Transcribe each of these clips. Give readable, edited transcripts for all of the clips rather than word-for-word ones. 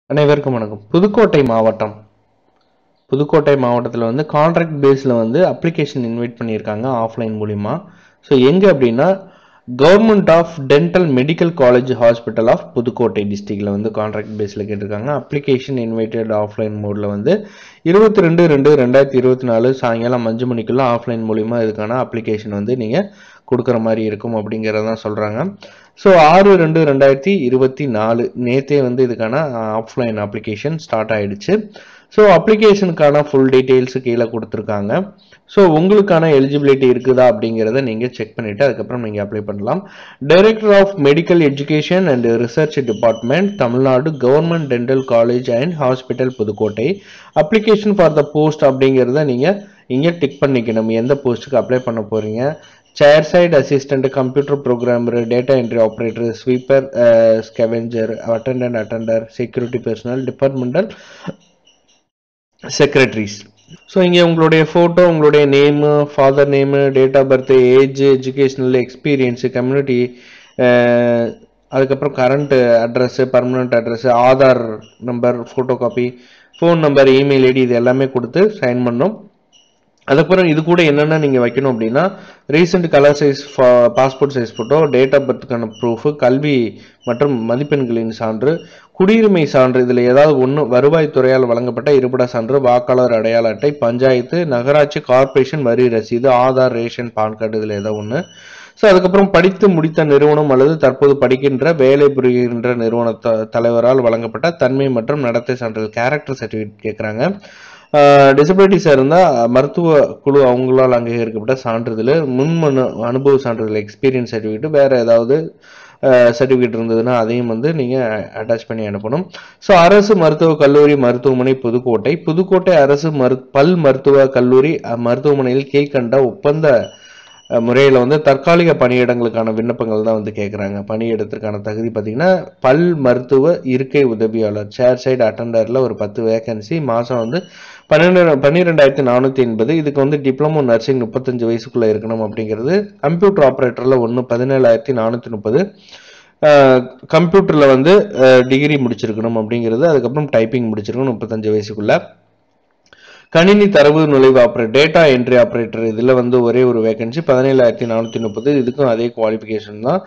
அனைவருக்கும் வணக்கம். புதுக்கோட்டை மாவட்டத்தில் வந்து கான்ட்ராக்ட் பேஸில் வந்து அப்ளிகேஷன் இன்வைட் பண்ணியிருக்காங்க ஆஃப்லைன் மூலிமா. ஸோ எங்கே அப்படின்னா government of dental medical college hospital of Pudukkottai டிஸ்ட்ரிக்டில் வந்து கான்ட்ராக்ட் பேஸில் கேட்டிருக்காங்க. அப்ளிகேஷன் இன்வைட்டட் ஆஃப்லைன் மோடில் வந்து 22/2/2024 சாயங்காலம் 5 மணிக்குள்ள ஆஃப்லைன் மூலிமா இதுக்கான அப்ளிகேஷன் வந்து நீங்கள் கொடுக்குற மாதிரி இருக்கும் அப்படிங்கிறதான் சொல்கிறாங்க. ஸோ 6/2/2024 நேற்றே வந்து இதுக்கான ஆஃப்லைன் அப்ளிகேஷன் ஸ்டார்ட் ஆகிடுச்சு. ஸோ அப்ளிகேஷனுக்கான ஃபுல் டீட்டெயில்ஸு கீழே கொடுத்துருக்காங்க. ஸோ உங்களுக்கான எலிஜிபிலிட்டி இருக்குதா அப்படிங்கிறத நீங்கள் செக் பண்ணிவிட்டு அதுக்கப்புறம் நீங்கள் அப்ளை பண்ணலாம். Director of medical education and research department, Tamil Nadu government dental college and hospital Pudukkottai. Application for the post அப்படிங்கிறத நீங்கள் இங்கே டிக் பண்ணிக்கணும். எந்த போஸ்ட்டுக்கு அப்ளை பண்ண போகிறீங்க. Chair side assistant, computer programmer, data entry operator, sweeper, scavenger, attender, security personnel, departmental secretaries. So இங்கே உங்களுடைய ஃபோட்டோ, உங்களுடைய name, father name, date of birth, age, educational experience, community, அதுக்கப்புறம் current address, permanent address, Aadhaar number, photo copy, phone number, email ID இது எல்லாமே கொடுத்து sign பண்ணணும். அதுக்கப்புறம் இது கூட என்னென்ன நீங்கள் வைக்கணும் அப்படின்னா recent colour size passport size photo, date of பர்த்துக்கான ப்ரூஃபு, கல்வி மற்றும் மதிப்பெண்களின் சான்று, குடியுரிமை சான்று, இதில் ஏதாவது ஒன்று, வருவாய்த்துறையால் வழங்கப்பட்ட இருப்பிட சான்று, வாக்காளர் அடையாள அட்டை, பஞ்சாயத்து, நகராட்சி, கார்பரேஷன் வரி ரசீது, ஆதார், ரேஷன், பான் கார்டு, இதில் ஏதாவது ஒன்று. ஸோ அதுக்கப்புறம் படித்து முடித்த நிறுவனம் அல்லது தற்போது படிக்கின்ற வேலை புரிகின்ற நிறுவன தலைவரால் வழங்கப்பட்ட தன்மை மற்றும் நடத்தை சான்றிதழ், கேரக்டர் சர்டிஃபிகேட் கேட்குறாங்க. டிசபிலிட்டிஸாக இருந்தால் மருத்துவ குழு அவங்களால் அங்கீகரிக்கப்பட்ட சான்றிதழ், அனுபவ சான்றிதழ், எக்ஸ்பீரியன்ஸ் சர்டிஃபிகேட், வேறு ஏதாவது சர்டிஃபிகேட் இருந்ததுன்னா அதையும் வந்து நீங்கள் அட்டாச் பண்ணி அனுப்பணும். ஸோ அரசு மருத்துவக் கல்லூரி மருத்துவமனை புதுக்கோட்டை அரசு பல் மருத்துவ கல்லூரி மருத்துவமனையில் கீழ்கண்ட ஒப்பந்த முறையில் வந்து தற்காலிக பணியிடங்களுக்கான விண்ணப்பங்கள் தான் வந்து கேட்குறாங்க. பணியிடத்திற்கான தகுதி பார்த்தீங்கன்னா பல் மருத்துவ இருக்கை உதவியாளர், சேர் சைடு அட்டெண்டரில் ஒரு 10 வேகன்சி, மாதம் வந்து 12,480. இதுக்கு வந்து டிப்ளமோ நர்சிங் 35 வயசுக்குள்ளே இருக்கணும் அப்படிங்கிறது. கம்ப்யூட்டர் ஆப்ரேட்டரில் 17,430, கம்ப்யூட்டரில் வந்து டிகிரி முடிச்சிருக்கணும் அப்படிங்கிறது. அதுக்கப்புறம் டைப்பிங் முடிச்சிருக்கணும் 35 வயசுக்குள்ள. கணினி தரவு நுழைவு ஆப்ரேட்டர், டேட்டா என்ட்ரி ஆப்ரேட்டர், இதில் வந்து ஒரே ஒரு வேகன்சி 17,430. இதுக்கும் அதே குவாலிஃபிகேஷன் தான்.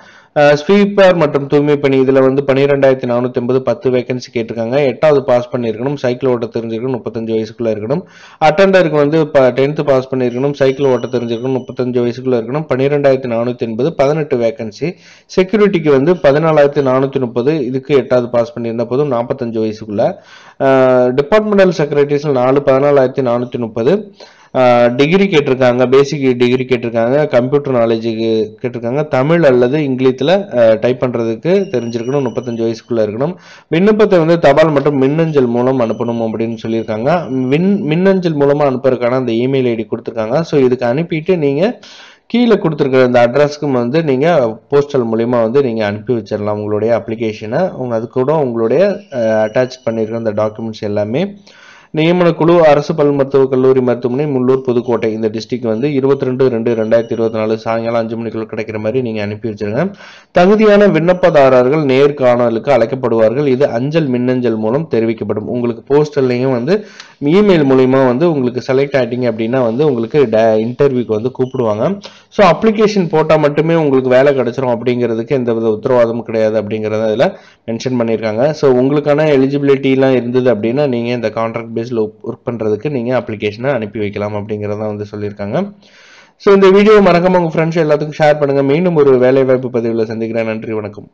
ஸ்வீப்பர் மற்றும் தூய்மை பணி, இதில் வந்து 12,480, 10 வேகன்சி கேட்டிருக்காங்க. 8வது பாஸ் பண்ணியிருக்கணும், சைக்கிள் ஓட்ட தெரிஞ்சிருக்கணும், 35 வயசுக்குள்ள இருக்கணும். அட்டெண்டருக்கு வந்து 10th பாஸ் பண்ணியிருக்கணும், சைக்கிள் ஓட்ட தெரிஞ்சிருக்கணும், 35 வயசுக்குள்ள இருக்கணும். 12,480, 18 வேகன்சி. செக்யூரிட்டிக்கு வந்து 14,430, இதுக்கு 8வது பாஸ் பண்ணியிருந்த போதும் 45 வயசுக்குள்ள. Departmental secretaries 14,430. டிகிரி கேட்டிருக்காங்க, பேசிக் டிகிரி கேட்டிருக்காங்க, கம்ப்யூட்டர் நாலேஜுக்கு கேட்டிருக்காங்க, தமிழ் அல்லது இங்கிலீஷில் டைப் பண்ணுறதுக்கு தெரிஞ்சிருக்கணும், 35 வயசுக்குள்ளே இருக்கணும். விண்ணப்பத்தை வந்து தபால் மற்றும் மின்னஞ்சல் மூலம் அனுப்பணும் அப்படின்னு சொல்லியிருக்காங்க. மின்னஞ்சல் மூலமாக அனுப்புறதுக்கான அந்த இமெயில் ஐடி கொடுத்துருக்காங்க. ஸோ இதுக்கு அனுப்பிட்டு நீங்கள் கீழே கொடுத்துருக்குற இந்த அட்ரஸ்க்கு வந்து நீங்கள் போஸ்டல் மூலிமா வந்து நீங்கள் அனுப்பி வச்சிடலாம் உங்களுடைய அப்ளிகேஷனை. அது கூட உங்களுடைய அட்டாச் பண்ணியிருக்கிற அந்த டாக்குமெண்ட்ஸ் எல்லாமே. நியமன குழு அரசு பல் மருத்துவக் கல்லூரி மருத்துவமனை முள்ளூர் புதுக்கோட்டை, இந்த டிஸ்ட்ரிக்ட் வந்து 22/2/2024 சாயங்காலம் 5 மணிக்குள்ள கிடைக்கிற மாதிரி நீங்கள் அனுப்பி வச்சிருங்க. தகுதியான விண்ணப்பதாரர்கள் நேர்காணலுக்கு அழைக்கப்படுவார்கள். இது அஞ்சல் மின்னஞ்சல் மூலம் தெரிவிக்கப்படும். உங்களுக்கு போஸ்டல்லையும் வந்து இமெயில் மூலிமா வந்து உங்களுக்கு செலக்ட் ஆகிட்டீங்க அப்படின்னா வந்து உங்களுக்கு இன்டர்வியூக்கு வந்து கூப்பிடுவாங்க. ஸோ அப்ளிகேஷன் போட்டால் மட்டுமே உங்களுக்கு வேலை கிடைச்சிரும் அப்படிங்கிறதுக்கு எந்த வித உத்தரவாதமும் கிடையாது அப்படிங்கிறத இதில் மென்ஷன் பண்ணியிருக்காங்க. ஸோ உங்களுக்கான எலிஜிபிலிட்டிலாம் இருந்தது அப்படின்னா நீங்கள் இந்த கான்ட்ராக்ட் பேஸில் ஒர்க் பண்ணுறதுக்கு நீங்கள் அப்ளிகேஷனை அனுப்பி வைக்கலாம் அப்படிங்கிறத வந்து சொல்லியிருக்காங்க. ஸோ இந்த வீடியோ மறக்காம உங்கள் ஃப்ரெண்ட்ஸ் எல்லாத்துக்கும் ஷேர் பண்ணுங்கள். மீண்டும் ஒரு வேலைவாய்ப்பு பதிவில் சந்திக்கிறேன். நன்றி, வணக்கம்.